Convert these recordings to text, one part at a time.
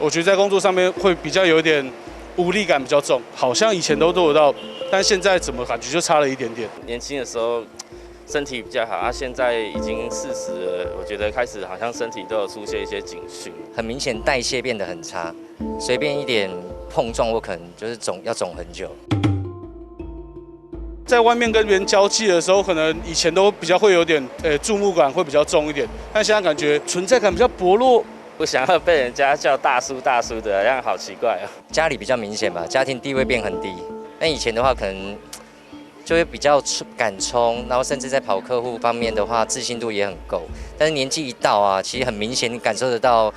我觉得在工作上面会比较有点无力感比较重，好像以前都做得到，但现在怎么感觉就差了一点点。年轻的时候身体比较好，现在已经40了，我觉得开始好像身体都有出现一些警讯，很明显代谢变得很差，随便一点碰撞我可能就是要肿很久。在外面跟别人交际的时候，可能以前都比较会有点注目感会比较重一点，但现在感觉存在感比较薄弱。不想要被人家叫大叔大叔的，这样好奇怪啊。家里比较明显吧，家庭地位变很低。那以前的话，可能就会比较敢冲，然后甚至在跑客户方面的话，自信度也很够。但是年纪一到啊，其实很明显，你感受得到，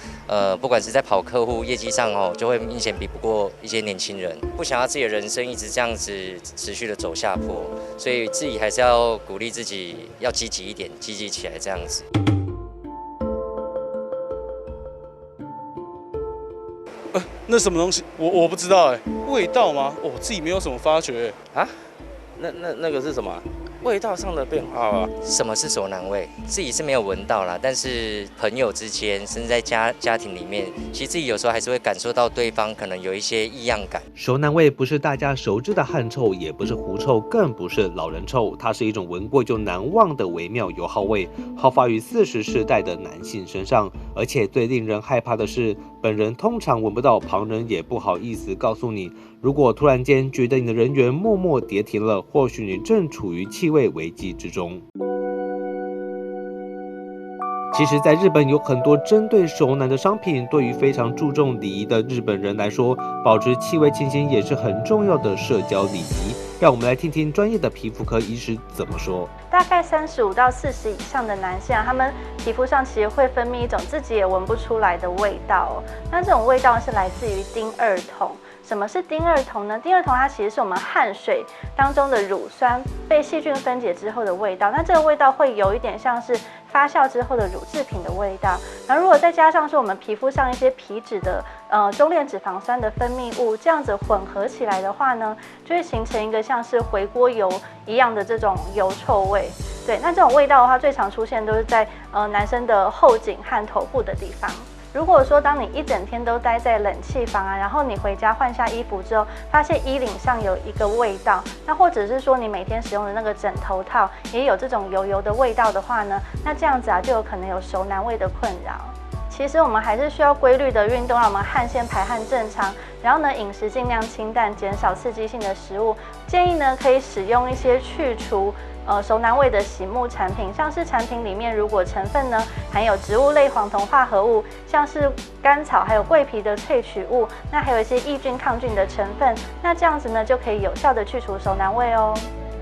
不管是在跑客户业绩上哦，就会明显比不过一些年轻人。不想要自己的人生一直这样子持续的走下坡，所以自己还是要鼓励自己，要积极一点，积极起来这样子。那什么东西？我不知道味道吗？我自己没有什么发觉啊。那个是什么？味道上的变化啊？什么是熟男味？自己是没有闻到啦，但是朋友之间，甚至在家庭里面，其实自己有时候还是会感受到对方可能有一些异样感。熟男味不是大家熟知的汗臭，也不是狐臭，更不是老人臭，它是一种闻过就难忘的微妙油耗味，好发于40世代的男性身上。而且最令人害怕的是，本人通常闻不到，旁人也不好意思告诉你。如果突然间觉得你的人缘默默跌停了，或许你正处于气味危机之中。其实，在日本有很多针对熟男的商品，对于非常注重礼仪的日本人来说，保持气味清新也是很重要的社交礼仪。让我们来听听专业的皮肤科医师怎么说。大概35到40以上的男性他们皮肤上其实会分泌一种自己也闻不出来的味道那这种味道是来自于丁二酮。什么是丁二酮呢？丁二酮它其实是我们汗水当中的乳酸被细菌分解之后的味道。那这个味道会有一点像是发酵之后的乳制品的味道。然后如果再加上是我们皮肤上一些皮脂的中链脂肪酸的分泌物，这样子混合起来的话呢，就会形成一个像是回锅油一样的这种油臭味。对，那这种味道的话，最常出现都是在男生的后颈和头部的地方。如果说当你一整天都待在冷气房然后你回家换下衣服之后，发现衣领上有一个味道，那或者是说你每天使用的那个枕头套也有这种油油的味道的话呢，那这样子就有可能有熟男味的困扰。其实我们还是需要规律的运动，让我们汗腺排汗正常。然后呢，饮食尽量清淡，减少刺激性的食物。建议呢，可以使用一些去除熟男味的洗沐产品，像是产品里面如果成分呢含有植物类黄酮化合物，像是甘草还有桂皮的萃取物，那还有一些抑菌抗菌的成分，那这样子呢就可以有效的去除熟男味哦。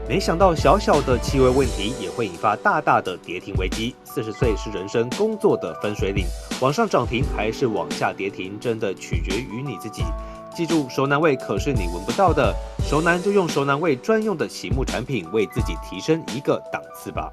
没想到小小的气味问题也会引发大大的跌停危机。40岁是人生工作的分水岭，往上涨停还是往下跌停，真的取决于你自己。记住，熟男味可是你闻不到的，熟男就用熟男味专用的洗沐产品，为自己提升一个档次吧。